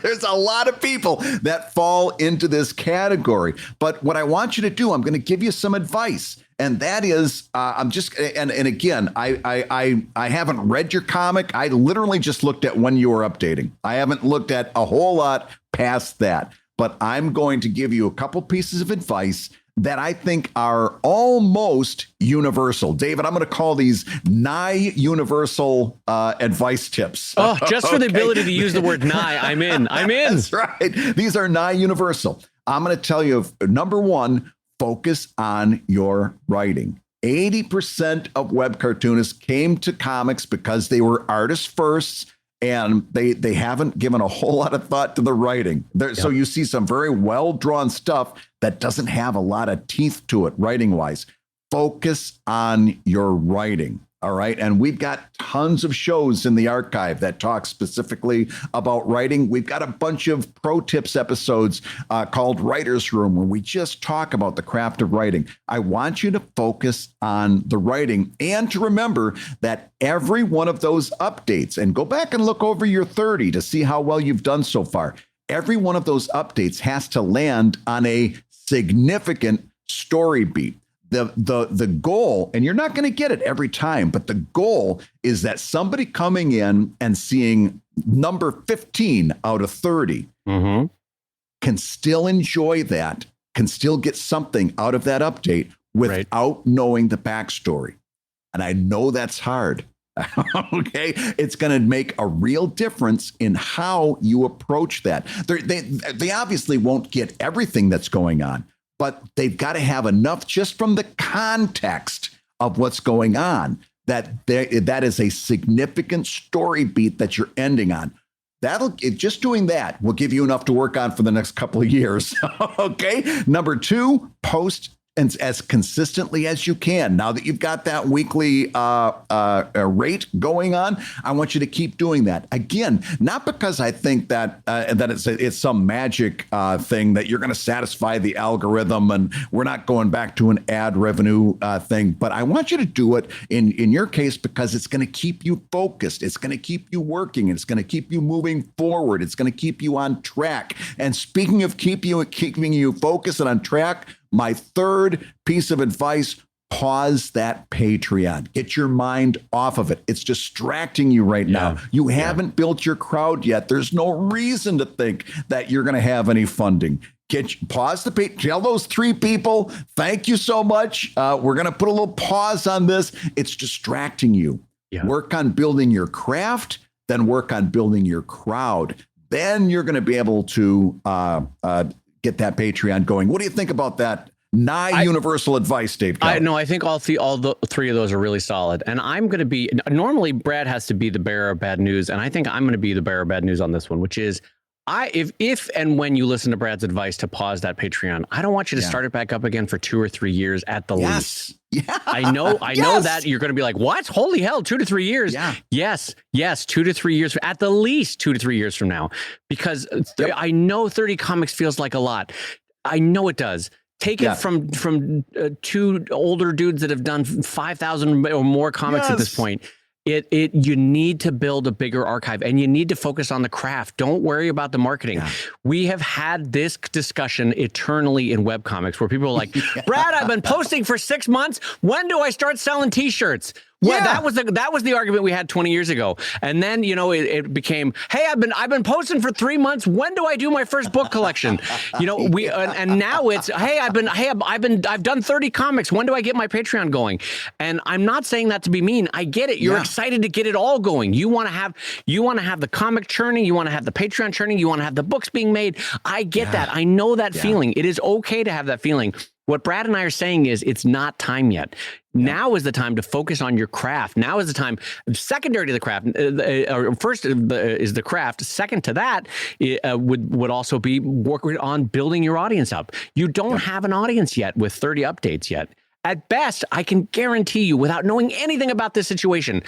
There's a lot of people that fall into this category. But what I want you to do, I'm going to give you some advice. And that is, I'm just, and again, I haven't read your comic. I literally just looked at when you were updating. I haven't looked at a whole lot past that. But I'm going to give you a couple pieces of advice that I think are almost universal. David, I'm going to call these nigh universal advice tips. Oh, just for the ability to use the word nigh, I'm in. That's right. These are nigh universal. I'm going to tell you, number one, focus on your writing. 80% of web cartoonists came to comics because they were artists first, and they haven't given a whole lot of thought to the writing. So you see some very well-drawn stuff that doesn't have a lot of teeth to it writing-wise. Focus on your writing. All right. And we've got tons of shows in the archive that talk specifically about writing. We've got a bunch of ProTips episodes called Writer's Room, where we just talk about the craft of writing. I want you to focus on the writing and to remember that every one of those updates, and go back and look over your 30 to see how well you've done so far. Every one of those updates has to land on a significant story beat. The goal, and you're not going to get it every time, but the goal is that somebody coming in and seeing number 15 out of 30 can still enjoy that, can still get something out of that update without knowing the backstory. And I know that's hard. Okay, it's going to make a real difference in how you approach that. They obviously won't get everything that's going on, but they've got to have enough just from the context of what's going on that is a significant story beat that you're ending on. Just doing that will give you enough to work on for the next couple of years. Okay. Number two, post and as consistently as you can. Now that you've got that weekly rate going on, I want you to keep doing that. Again, not because I think that it's some magic thing that you're going to satisfy the algorithm and we're not going back to an ad revenue thing, but I want you to do it in your case because it's going to keep you focused. It's going to keep you working. It's going to keep you moving forward. It's going to keep you on track. And speaking of keeping you focused and on track, my third piece of advice, pause that Patreon. Get your mind off of it. It's distracting you right now. You haven't built your crowd yet. There's no reason to think that you're going to have any funding. pause the page. Tell those 3 people, thank you so much. We're going to put a little pause on this. It's distracting you. Yeah. Work on building your craft, then work on building your crowd. Then you're going to be able to get that Patreon going. What do you think about that? Universal advice, Dave. I think all the 3 of those are really solid. And I'm going to be, normally Brad has to be the bearer of bad news. And I think I'm going to be the bearer of bad news on this one, which is if and when you listen to Brad's advice to pause that Patreon, I don't want you to start it back up again for 2 or 3 years at the least. Yeah. I know that you're going to be like, what? Holy hell, 2 to 3 years. Yeah. Yes, 2 to 3 years, at the least 2 to 3 years from now, because I know 30 comics feels like a lot. I know it does. Take it from 2 older dudes that have done 5,000 or more comics at this point. You need to build a bigger archive, and you need to focus on the craft. Don't worry about the marketing. Yeah. We have had this discussion eternally in webcomics where people are like, Brad, I've been posting for 6 months. When do I start selling t-shirts? Well, that was the argument we had 20 years ago. And then, it became, hey, I've been posting for 3 months. When do I do my first book collection? And now it's, hey, I've done 30 comics. When do I get my Patreon going? And I'm not saying that to be mean. I get it. You're excited to get it all going. You want to have the comic churning. You want to have the Patreon churning. You want to have the books being made. I get that. I know that feeling. It is okay to have that feeling. What Brad and I are saying is it's not time yet. Now is the time to focus on your craft. Now is the time, secondary to the craft, first is the craft. Second to that would also be working on building your audience up. You don't have an audience yet with 30 updates yet. At best, I can guarantee you, without knowing anything about this situation,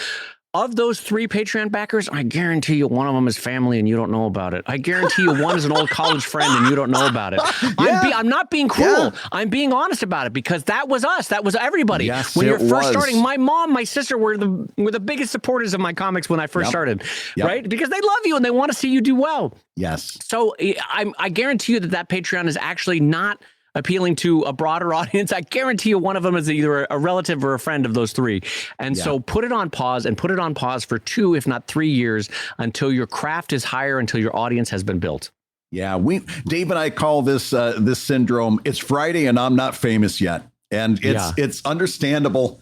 of those 3 Patreon backers, I guarantee you one of them is family and you don't know about it. I guarantee you one is an old college friend and you don't know about it. I'm not being cruel. I'm being honest about it, because that was us. That was everybody. Yes, when you're first starting, my mom, my sister were the biggest supporters of my comics when I first started, right? Because they love you and they want to see you do well. Yes. So I guarantee you that Patreon is actually not appealing to a broader audience. I guarantee you one of them is either a relative or a friend of those 3. And so put it on pause, and put it on pause for 2, if not 3 years, until your craft is higher, until your audience has been built. Yeah, Dave and I call this syndrome, it's Friday and I'm not famous yet. And it's understandable.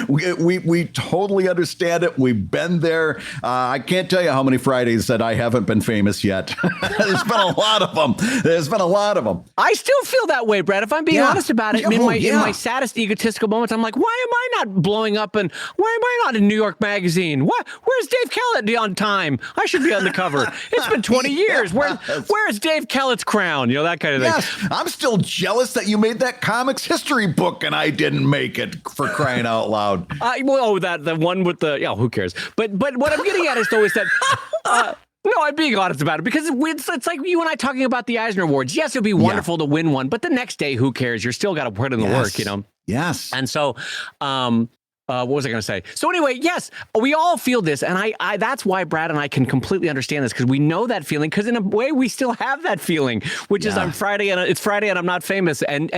We totally understand it. We've been there. I can't tell you how many Fridays that I haven't been famous yet. There's been a lot of them. I still feel that way, Brad. If I'm being honest about it, in my saddest egotistical moments, I'm like, why am I not blowing up, and why am I not in New York Magazine? Where's Dave Kellett on time? I should be on the cover. It's been 20 years. Where's Dave Kellett's crown? That kind of thing. Yes, I'm still jealous that you made that comics history book and I didn't make it, for crying out loud. The one with the who cares? But what I'm getting at is that no, I'm being honest about it, because it's like you and I talking about the Eisner Awards. Yes, it'd be wonderful to win one, but the next day, who cares? You're still got to put in the work, Yes. And so, what was I going to say? So anyway, yes, we all feel this. And I that's why Brad and I can completely understand this, because we know that feeling, because in a way we still have that feeling, which is it's Friday and I'm not famous. And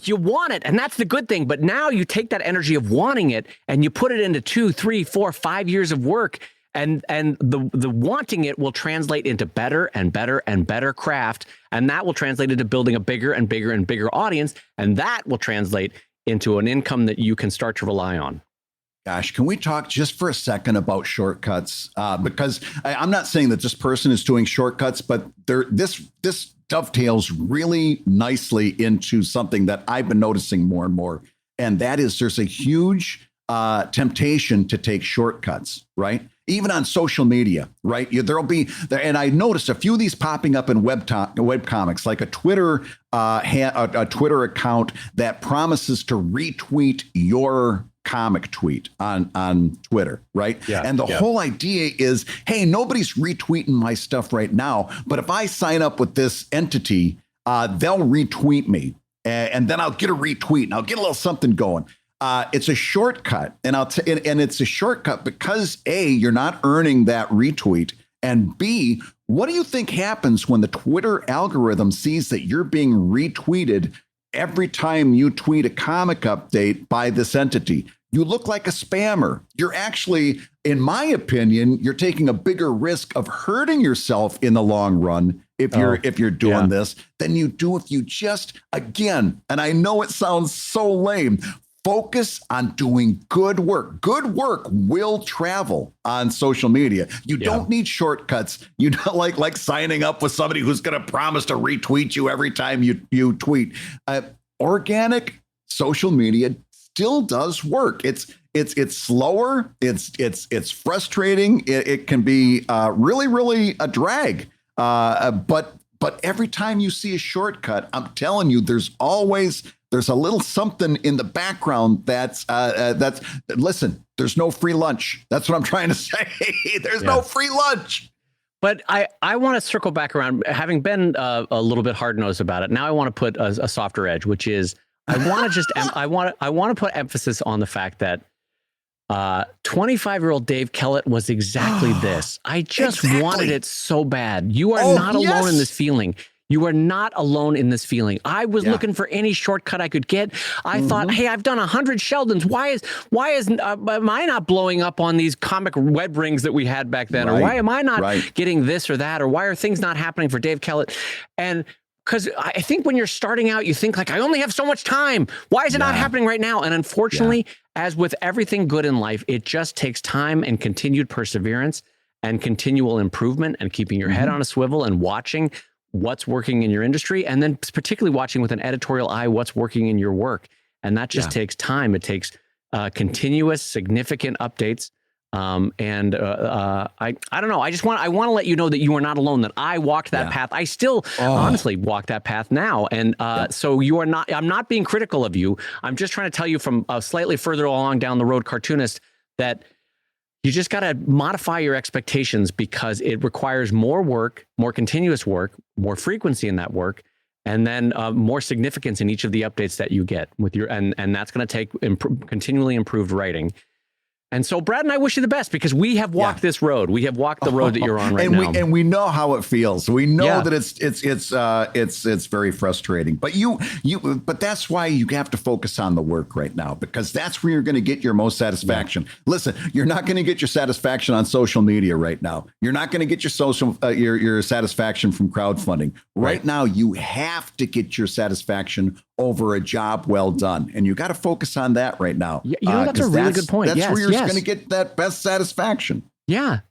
you want it. And that's the good thing. But now you take that energy of wanting it and you put it into 2, 3, 4, 5 years of work. And the wanting it will translate into better and better and better craft. And that will translate into building a bigger and bigger and bigger audience. And that will translate into an income that you can start to rely on. Gosh, can we talk just for a second about shortcuts? Because I'm not saying that this person is doing shortcuts, but this dovetails really nicely into something that I've been noticing more and more. And that is, there's a huge temptation to take shortcuts, right? Even on social media, right? There'll be, and I noticed a few of these popping up in web comics, like a Twitter account that promises to retweet your comic tweet on Twitter, right? Yeah, and the whole idea is, hey, nobody's retweeting my stuff right now, but if I sign up with this entity, they'll retweet me, and then I'll get a retweet and I'll get a little something going. It's a shortcut, and it's a shortcut because A, you're not earning that retweet, and B, what do you think happens when the Twitter algorithm sees that you're being retweeted every time you tweet a comic update by this entity? You look like a spammer. You're actually in my opinion, you're taking a bigger risk of hurting yourself in the long run if you're doing this than you do if you just, again, and I know it sounds so lame, focus on doing good work. Good work will travel on social media. You don't need shortcuts. You don't like signing up with somebody who's going to promise to retweet you every time you tweet. Organic social media still does work. It's slower. It's frustrating. It can be really a drag. But every time you see a shortcut, I'm telling you, there's a little something in the background that's listen, there's no free lunch. That's what I'm trying to say. There's no free lunch. But I want to circle back around, having been a little bit hard-nosed about it. Now I want to put a softer edge, which is I want to just I want to put emphasis on the fact that 25-year-old Dave Kellett was exactly this. I just wanted it so bad. You are not alone in this feeling. You are not alone in this feeling. I was looking for any shortcut I could get. I thought, hey, I've done 100 Sheldons. Why is am I not blowing up on these comic web rings that we had back then? Or why am I not getting this or that? Or why are things not happening for Dave Kellett? And because I think when you're starting out, you think like, I only have so much time. Why is it not happening right now? And unfortunately, as with everything good in life, it just takes time and continued perseverance and continual improvement and keeping your head on a swivel and watching what's working in your industry, and then particularly watching with an editorial eye what's working in your work. And that just takes time. It takes continuous, significant updates. I don't know. I want to let you know that you are not alone, that I walked that path. I still honestly walk that path now. And so you are not, I'm not being critical of you. I'm just trying to tell you from slightly further along down the road, Cartoonist, that you just got to modify your expectations because it requires more work, more continuous work, more frequency in that work, and then more significance in each of the updates that you get with your, and that's going to take continually improved writing. And so Brad and I wish you the best because we have walked this road. We have walked the road that you're on right now. And we know how it feels. We know that it's very frustrating. But but that's why you have to focus on the work right now, because that's where you're going to get your most satisfaction. Listen, you're not going to get your satisfaction on social media right now. You're not going to get your your satisfaction from crowdfunding. Right now, you have to get your satisfaction over a job well done. And you got to focus on that right now. You know, that's a really good point. That's where you're going to get that best satisfaction. Yeah.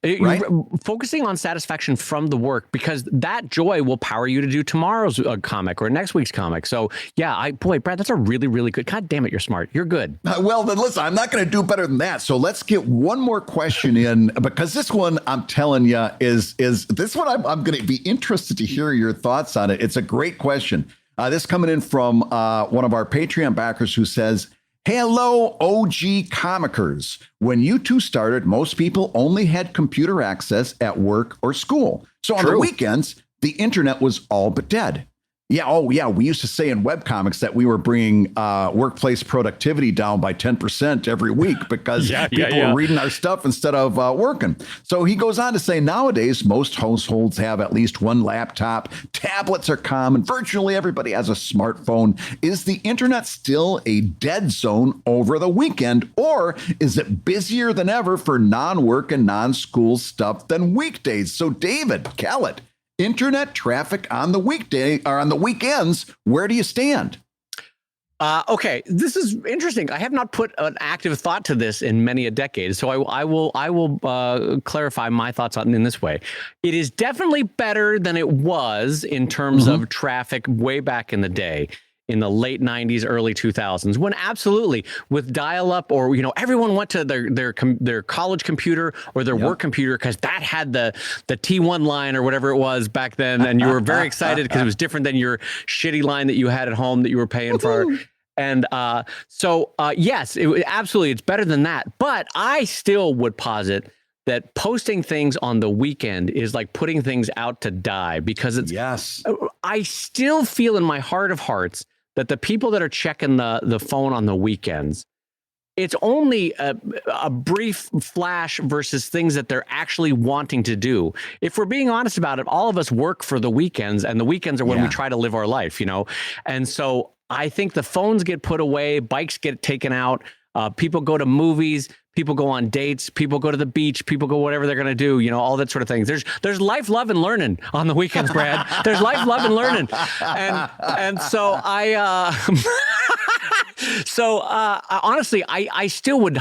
Focusing on satisfaction from the work, because that joy will power you to do tomorrow's comic or next week's comic. So yeah, Brad, that's a really, really good. God damn it. You're smart. You're good. Well, then listen, I'm not going to do better than that. So let's get one more question in, because this one, I'm telling you, is this one I'm going to be interested to hear your thoughts on it. It's a great question. This coming in from one of our Patreon backers who says, hello, OG comicers. When you two started, most people only had computer access at work or school. So on the weekends, the internet was all but dead. Yeah. We used to say in webcomics that we were bringing workplace productivity down by 10% every week because people were reading our stuff instead of working. So he goes on to say, nowadays, most households have at least one laptop. Tablets are common. Virtually everybody has a smartphone. Is the internet still a dead zone over the weekend, or is it busier than ever for non-work and non-school stuff than weekdays? So David Kellett, internet traffic on the weekday or on the weekends, where do you stand? Okay, this is interesting. I have not put an active thought to this in many a decade, so I will clarify my thoughts on in this way. It is definitely better than it was in terms of traffic way back in the day, in the late 90s, early 2000s, when absolutely with dial-up, or everyone went to their college computer or their work computer because that had the T1 line or whatever it was back then, and you were very excited because it was different than your shitty line that you had at home that you were paying for. And yes, absolutely, it's better than that. But I still would posit that posting things on the weekend is like putting things out to die, because it's I still feel in my heart of hearts that the people that are checking the phone on the weekends, it's only a brief flash versus things that they're actually wanting to do. If we're being honest about it, all of us work for the weekends, and the weekends are when we try to live our life, And so I think the phones get put away, bikes get taken out, people go to movies, People go on dates. People go to the beach. People go whatever they're going to do. All that sort of things. There's life, love, and learning on the weekends, Brad. There's life, love, and learning. And so honestly, I still would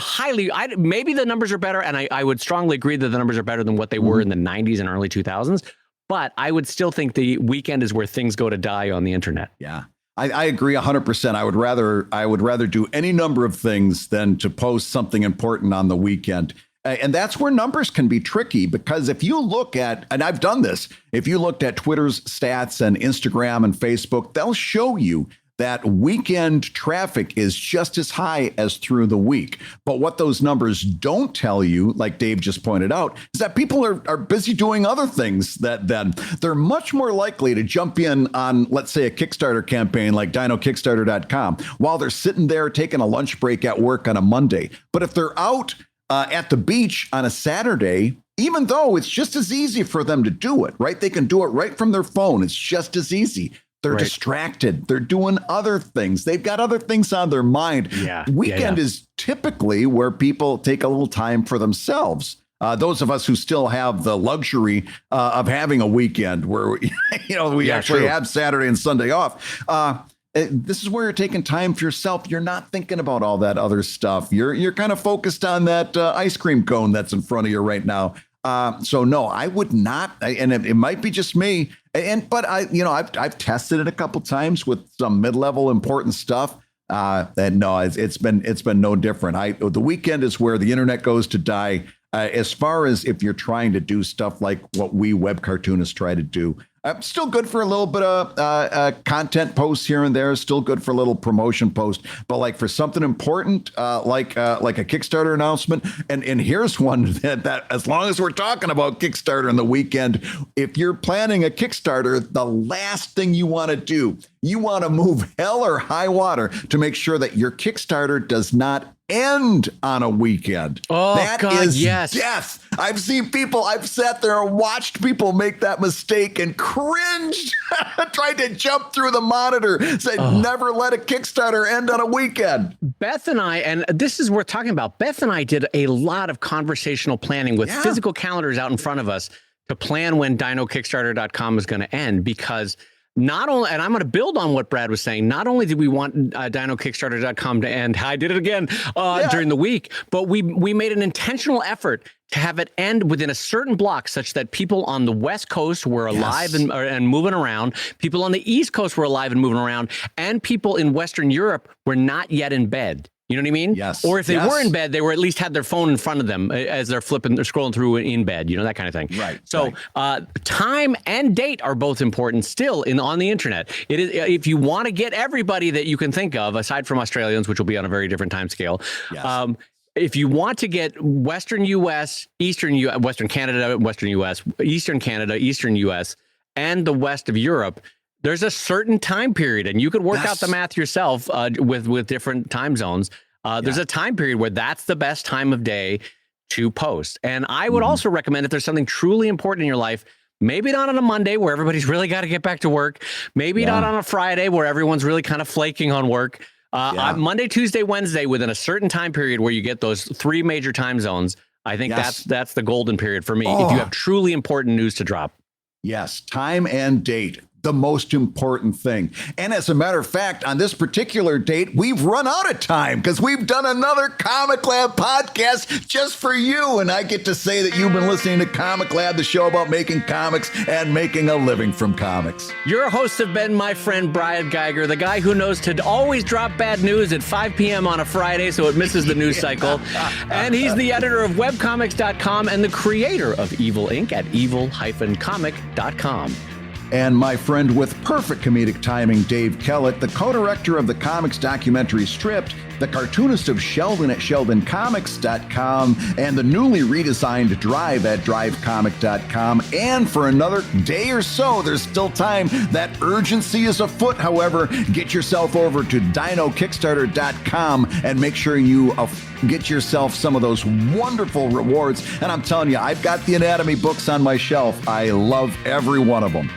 maybe the numbers are better, and I would strongly agree that the numbers are better than what they were in the 90s and early 2000s. But I would still think the weekend is where things go to die on the internet. Yeah. I agree 100%. I would rather do any number of things than to post something important on the weekend. And that's where numbers can be tricky, because if you look at, and I've done this, if you looked at Twitter's stats and Instagram and Facebook, they'll show you that weekend traffic is just as high as through the week. But what those numbers don't tell you, like Dave just pointed out, is that people are busy doing other things that then they're much more likely to jump in on, let's say, a Kickstarter campaign like DinoKickstarter.com while they're sitting there taking a lunch break at work on a Monday. But if they're out at the beach on a Saturday, even though it's just as easy for them to do it, right? They can do it right from their phone. It's just as easy. They're distracted. They're doing other things. They've got other things on their mind. Weekend is typically where people take a little time for themselves. Those of us who still have the luxury of having a weekend where we actually have Saturday and Sunday off. This is where you're taking time for yourself. You're not thinking about all that other stuff. You're kind of focused on that ice cream cone that's in front of you right now. So no, I would not. And it might be just me. But I've tested it a couple times with some mid-level important stuff. And no, it's been no different. The weekend is where the internet goes to die. As far as if you're trying to do stuff like what we web cartoonists try to do, still good for a little bit of content posts here and there. Still good for a little promotion post. But like for something important, like a Kickstarter announcement, and here's one that as long as we're talking about Kickstarter on the weekend, if you're planning a Kickstarter, the last thing you want to do, you want to move hell or high water to make sure that your Kickstarter does not end on a weekend. Oh, that God, is yes. death. I've sat there and watched people make that mistake and cringed, tried to jump through the monitor, said, never let a Kickstarter end on a weekend. Beth and I, and this is worth talking about, Beth and I did a lot of conversational planning with physical calendars out in front of us to plan when DinoKickstarter.com is going to end, because not only, and I'm going to build on what Brad was saying, not only did we want DinoKickstarter.com to end, I did it again during the week, but we made an intentional effort to have it end within a certain block such that people on the West Coast were alive and moving around, people on the East Coast were alive and moving around, and people in Western Europe were not yet in bed. You know what I mean? Yes. Or if they were in bed, they were at least had their phone in front of them as they're scrolling through in bed, that kind of thing. Right. So time and date are both important still on the internet. It is, if you want to get everybody that you can think of, aside from Australians, which will be on a very different time scale. Yes. If you want to get Western US, Western Canada, Western US, Eastern Canada, Eastern US, and the West of Europe, there's a certain time period, and you could work out the math yourself with different time zones. There's a time period where that's the best time of day to post. And I would also recommend, if there's something truly important in your life, maybe not on a Monday where everybody's really got to get back to work. Maybe not on a Friday where everyone's really kind of flaking on work. Monday, Tuesday, Wednesday, within a certain time period where you get those three major time zones. I think that's the golden period for me. If you have truly important news to drop. Yes, time and date. The most important thing. And as a matter of fact, on this particular date, we've run out of time because we've done another ComicLab podcast just for you. And I get to say that you've been listening to ComicLab, the show about making comics and making a living from comics. Your hosts have been my friend Brian Guigar, the guy who knows to always drop bad news at 5 p.m. on a Friday so it misses the news cycle. And he's the editor of webcomics.com and the creator of Evil Inc. at evil-comic.com. And my friend with perfect comedic timing, Dave Kellett, the co-director of the comics documentary Stripped, the cartoonist of Sheldon at sheldoncomics.com, and the newly redesigned Drive at drivecomic.com. And for another day or so, there's still time. That urgency is afoot, however. Get yourself over to DinoKickstarter.com and make sure you get yourself some of those wonderful rewards. And I'm telling you, I've got the anatomy books on my shelf. I love every one of them.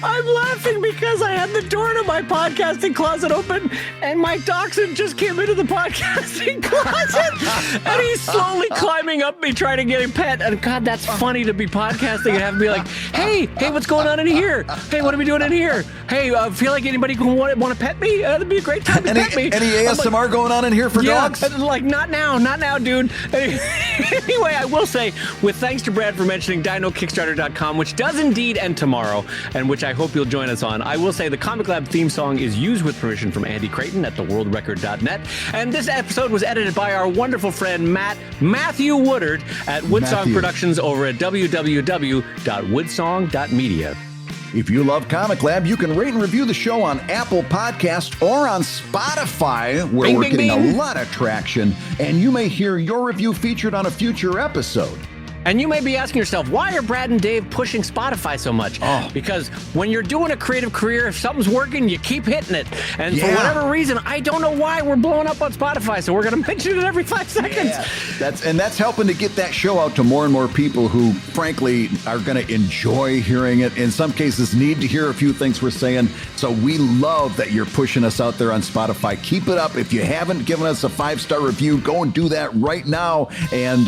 I'm laughing because I had the door to my podcasting closet open and my dachshund just came into the podcasting closet and he's slowly climbing up me trying to get a pet. And God, that's funny to be podcasting and have to be like, hey, what's going on in here? Hey, what are we doing in here? Hey, feel like anybody want to pet me? That'd be a great time to pet me. Any ASMR going on in here for dogs? Like, not now, dude. Anyway, I will say, with thanks to Brad for mentioning DinoKickstarter.com, which does indeed end tomorrow, and which I hope you'll join us on, I will say the ComicLab theme song is used with permission from Andy Creighton at theworldrecord.net, and this episode was edited by our wonderful friend Matthew Woodard at Woodsong Productions over at www.woodsong.media. If you love ComicLab, you can rate and review the show on Apple Podcasts or on Spotify, where we're getting a lot of traction, and you may hear your review featured on a future episode. And you may be asking yourself, why are Brad and Dave pushing Spotify so much? Because when you're doing a creative career, if something's working, you keep hitting it. And for whatever reason, I don't know why we're blowing up on Spotify, so we're going to mention it every 5 seconds. Yeah. That's helping to get that show out to more and more people who, frankly, are going to enjoy hearing it. In some cases, need to hear a few things we're saying. So we love that you're pushing us out there on Spotify. Keep it up. If you haven't given us a 5-star review, go and do that right now. And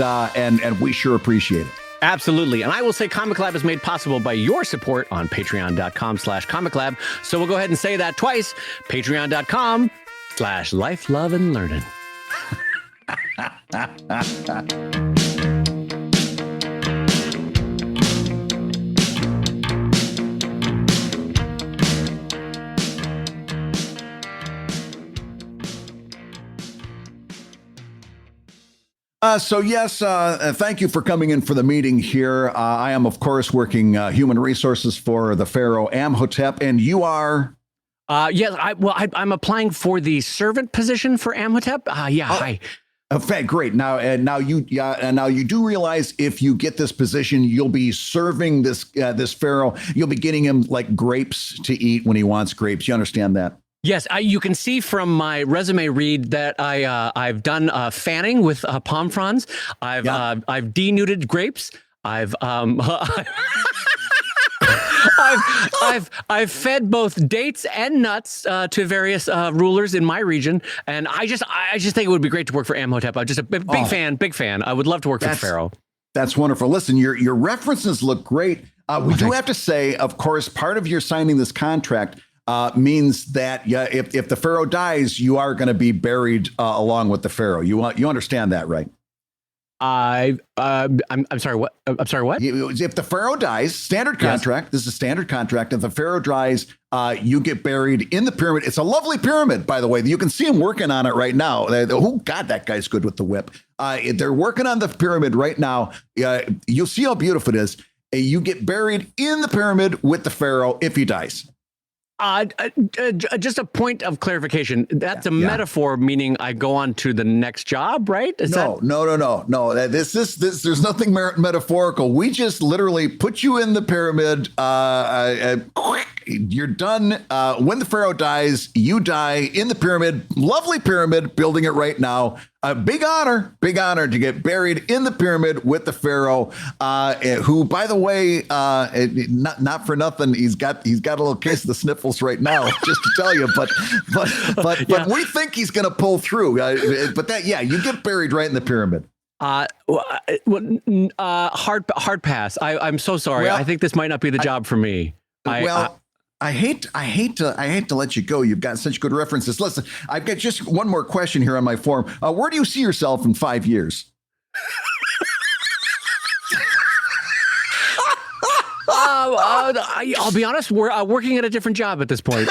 we sure appreciate it. Absolutely. And I will say ComicLab is made possible by your support on patreon.com/ComicLab. So we'll go ahead and say that twice. Patreon.com/life, love, and learning. Thank you for coming in for the meeting here. I am, of course, working human resources for the Pharaoh Amhotep, and you are? I'm applying for the servant position for Amhotep. Hi. Okay, great. Now you do realize if you get this position, you'll be serving this Pharaoh. You'll be getting him like grapes to eat when he wants grapes. You understand that? Yes, you can see from my resume read that I've done fanning with palm fronds. I've denuded grapes. I've fed both dates and nuts to various rulers in my region, and I just think it would be great to work for Amhotep. I'm just a big fan. I would love to work for Pharaoh. That's wonderful. Listen, your references look great. We do have to say, of course, part of your signing this contract means that if the Pharaoh dies, you are going to be buried along with the Pharaoh. You understand that, right? I'm sorry. What? I'm sorry. What? If the Pharaoh dies, standard contract. Yes. This is a standard contract. If the Pharaoh dies, you get buried in the pyramid. It's a lovely pyramid, by the way. You can see him working on it right now. God, that guy's good with the whip. They're working on the pyramid right now. You'll see how beautiful it is. You get buried in the pyramid with the Pharaoh if he dies. Just a point of clarification. That's a metaphor, meaning I go on to the next job, right? No. This there's nothing metaphorical. We just literally put you in the pyramid. You're done. When the Pharaoh dies, you die in the pyramid. Lovely pyramid, building it right now. A big honor to get buried in the pyramid with the Pharaoh, who, by the way, not for nothing, he's got a little case of the sniffles right now, just to tell you. But we think he's going to pull through. You get buried right in the pyramid. Hard pass. I'm so sorry. Well, I think this might not be the job for me. I hate to let you go. You've got such good references. Listen, I've got just one more question here on my form. Where do you see yourself in 5 years? I'll be honest. We're working at a different job at this point.